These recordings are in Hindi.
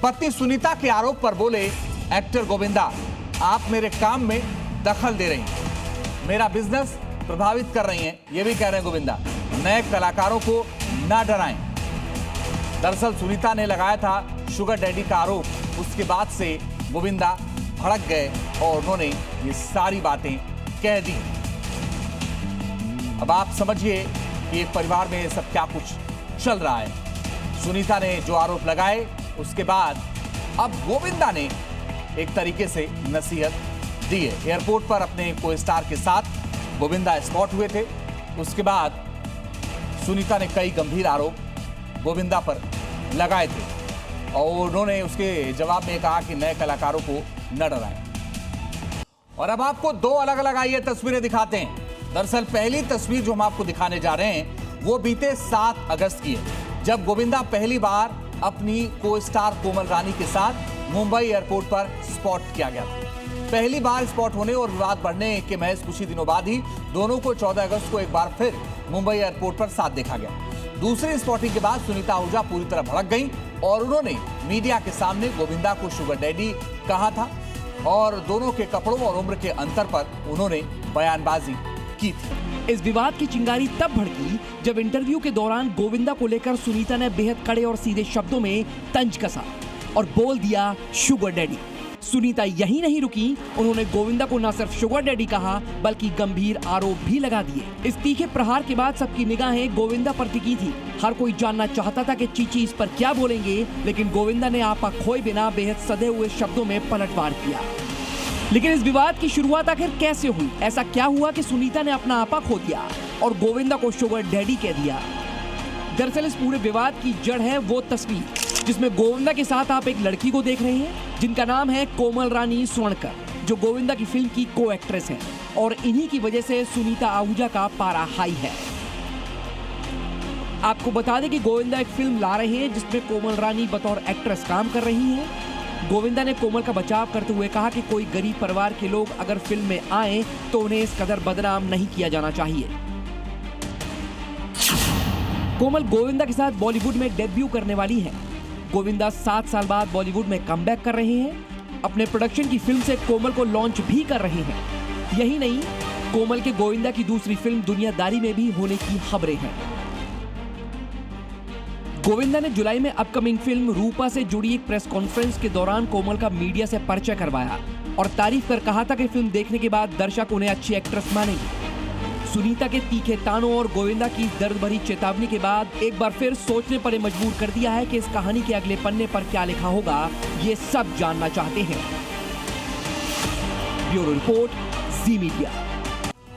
पत्नी सुनीता के आरोप पर बोले एक्टर गोविंदा, आप मेरे काम में दखल दे रही हैं, मेरा बिजनेस प्रभावित कर रही हैं, ये भी कह रहे हैं गोविंदा। नए कलाकारों को ना डराएं। दरअसल सुनीता ने लगाया था शुगर डैडी का आरोप, उसके बाद से गोविंदा भड़क गए और उन्होंने ये सारी बातें कह दी। अब आप समझिए कि एक परिवार में सब क्या कुछ चल रहा है। सुनीता ने जो आरोप लगाए, उसके बाद अब गोविंदा ने एक तरीके से नसीहत दी है। एयरपोर्ट पर अपने को स्टार के साथ गोविंदा स्पॉट हुए थे। उसके बाद सुनीता ने कई गंभीर आरोप गोविंदा पर लगाए थे और उन्होंने उसके जवाब में कहा कि नए कलाकारों को न डराएं। और अब आपको दो अलग अलग आइए तस्वीरें दिखाते हैं। दरअसल पहली तस्वीर जो हम आपको दिखाने जा रहे हैं वो बीते 7 अगस्त की है, जब गोविंदा पहली बार अपनी को स्टार कोमल रानी के साथ मुंबई एयरपोर्ट पर स्पॉट किया गया था। पहली बार स्पॉट होने और विवाद बढ़ने के महज कुछ ही दिनों बाद ही दोनों को 14 अगस्त को एक बार फिर मुंबई एयरपोर्ट पर साथ देखा गया। दूसरी स्पॉटिंग के बाद सुनीता आहूजा पूरी तरह भड़क गई और उन्होंने मीडिया के सामने गोविंदा को शुगर डैडी कहा था और दोनों के कपड़ों और उम्र के अंतर पर उन्होंने बयानबाजी की थी। इस विवाद की चिंगारी तब भड़की जब इंटरव्यू के दौरान गोविंदा को लेकर सुनीता ने बेहद कड़े और सीधे शब्दों में तंज कसा और बोल दिया शुगर डैडी। सुनीता यही नहीं रुकी, उन्होंने गोविंदा को न सिर्फ शुगर डैडी कहा बल्कि गंभीर आरोप भी लगा दिए। इस तीखे प्रहार के बाद सबकी निगाहें गोविंदा पर टिकी थी। हर कोई जानना चाहता था कि चीची इस पर क्या बोलेंगे, लेकिन गोविंदा ने आपा खोए बिना बेहद सधे हुए शब्दों में पलटवार किया। लेकिन इस विवाद की शुरुआत आखिर कैसे हुई? ऐसा क्या हुआ कि सुनीता ने अपना आपा खो दिया और गोविंदा को शुगर डैडी कह दिया? दरअसल इस पूरे विवाद की जड़ है वो तस्वीर जिसमें गोविंदा के साथ आप एक लड़की को देख रहे हैं जिनका नाम है कोमल रानी स्वर्णकर, जो गोविंदा की फिल्म की को एक्ट्रेस है और इन्हीं की वजह से सुनीता आहूजा का पारा हाई है। आपको बता दें कि गोविंदा एक फिल्म ला रहे हैं जिसमें कोमल रानी बतौर एक्ट्रेस काम कर रही हैं। गोविंदा ने कोमल का बचाव करते हुए कहा कि कोई गरीब परिवार के लोग अगर फिल्म में आए तो उन्हें इस कदर बदनाम नहीं किया जाना चाहिए। कोमल गोविंदा के साथ बॉलीवुड में डेब्यू करने वाली है। गोविंदा 7 साल बाद बॉलीवुड में कमबैक कर रहे हैं। अपने प्रोडक्शन की फिल्म से कोमल को लॉन्च भी कर रहे हैं। यही नहीं, कोमल के गोविंदा की दूसरी फिल्म दुनियादारी में भी होने की खबरें हैं। गोविंदा ने जुलाई में अपकमिंग फिल्म रूपा से जुड़ी एक प्रेस कॉन्फ्रेंस के दौरान कोमल का मीडिया से परिचय करवाया और तारीफ कर कहा था कि फिल्म देखने के बाद दर्शक उन्हें अच्छी एक्ट्रेस मानेंगे। सुनीता के तीखे तानों और गोविंदा की दर्द भरी चेतावनी के बाद एक बार फिर सोचने पर मजबूर कर दिया है कि इस कहानी के अगले पन्ने पर क्या लिखा होगा, ये सब जानना चाहते हैं। ब्यूरो रिपोर्ट, जी मीडिया।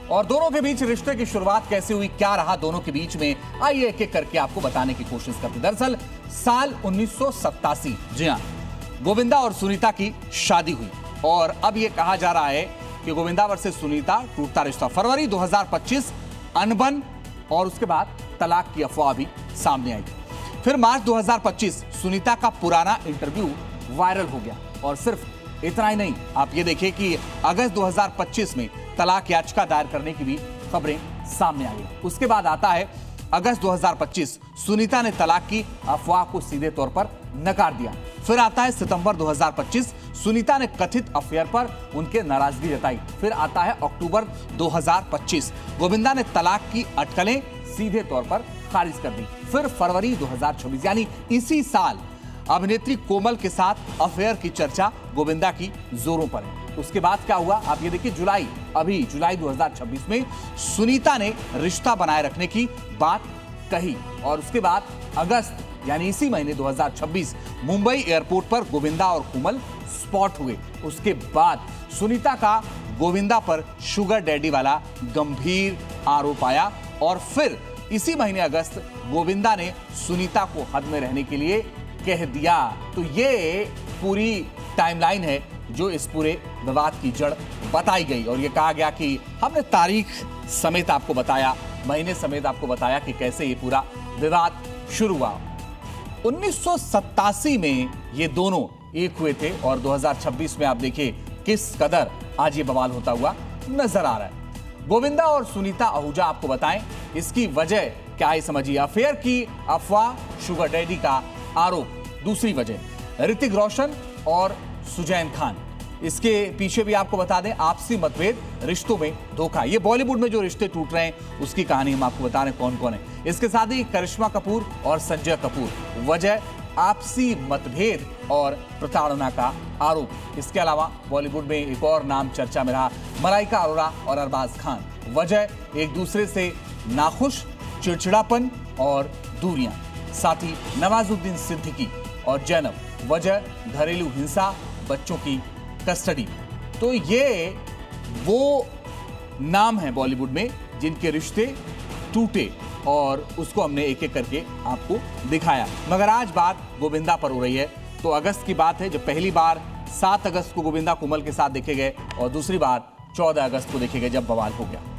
और दोनों के बीच रिश्ते की शुरुआत कैसे हुई, क्या रहा दोनों के बीच में, आइए एक एक करके आपको बताने की कोशिश करते। दरअसल साल 1987, जी हाँ, गोविंदा और सुनीता की शादी हुई और अब यह कहा जा रहा है कि गोविंदा वर्सेस सुनीता टूटता रिश्ता। फरवरी 2025 अनबन और उसके बाद तलाक की अफवाह भी सामने आई। फिर मार्च 2025 सुनीता का पुराना इंटरव्यू वायरल हो गया और सिर्फ इतना ही नहीं, आप ये देखिए कि अगस्त 2025 में तलाक याचिका दायर करने की भी खबरें सामने आई। उसके बाद आता है अगस्त 2025, सुनीता ने तलाक की अफवाह को सीधे तौर पर नकार दिया। फिर आता है सितंबर 2025, सुनीता ने कथित अफेयर पर उनके नाराजगी जताई। फिर आता है अक्टूबर 2025, गोविंदा ने तलाक की अटकलें सीधे तौर पर खारिज कर दी। फिर फरवरी 2026 यानी इसी साल अभिनेत्री कोमल के साथ अफेयर की चर्चा गोविंदा की जोरों पर है। उसके बाद क्या हुआ, आप ये देखिए, जुलाई 2026 में सुनीता ने रिश्ता बनाए रखने की बात कही और उसके बाद अगस्त यानी इसी महीने 2026 मुंबई एयरपोर्ट पर गोविंदा और कोमल स्पॉट हुए। उसके बाद सुनीता का गोविंदा पर शुगर डैडी वाला गंभीर आरोप आया और फिर इसी महीने अगस्त गोविंदा ने सुनीता को हद में रहने के लिए कह दिया। तो ये पूरी टाइमलाइन है जो इस पूरे विवाद की जड़ बताई गई और ये कहा गया कि हमने तारीख समेत आपको बताया, महीने समेत आपको बताया कि कैसे ये पूरा विवाद शुरू हुआ। 1987 में ये दोनों एक हुए थे और 2026 में आप देखिए किस कदर आज ये बवाल होता हुआ नजर आ रहा है। गोविंदा और सुनीता आहूजा आपको बताएं इसकी वजह क्या है, समझिए। अफेयर की अफवाह, शुगर डैडी का आरोप दूसरी वजह। ऋतिक रोशन और सुजैन खान। इसके पीछे भी आपको बता दें आपसी मतभेद, रिश्तों में धोखा। ये बॉलीवुड में जो रिश्ते टूट रहे हैं उसकी कहानी हम आपको बता रहे हैं कौन कौन है। इसके साथ ही करिश्मा कपूर और संजय कपूर, वजह आपसी मतभेद और प्रताड़ना का आरोप। इसके अलावा बॉलीवुड में एक और नाम चर्चा में रहा, मलाइका अरोड़ा और अरबाज खान, वजह एक दूसरे से नाखुश, चिड़चिड़ापन और दूरियां। साथ ही नवाजुद्दीन सिद्दीकी और जैनब, वजह घरेलू हिंसा, बच्चों की कस्टडी। तो ये वो नाम है बॉलीवुड में जिनके रिश्ते टूटे और उसको हमने एक एक करके आपको दिखाया। मगर आज बात गोविंदा पर हो रही है। तो अगस्त की बात है जब पहली बार 7 अगस्त को गोविंदा कुमल के साथ देखे गए और दूसरी बार 14 अगस्त को देखे गए जब बवाल हो गया।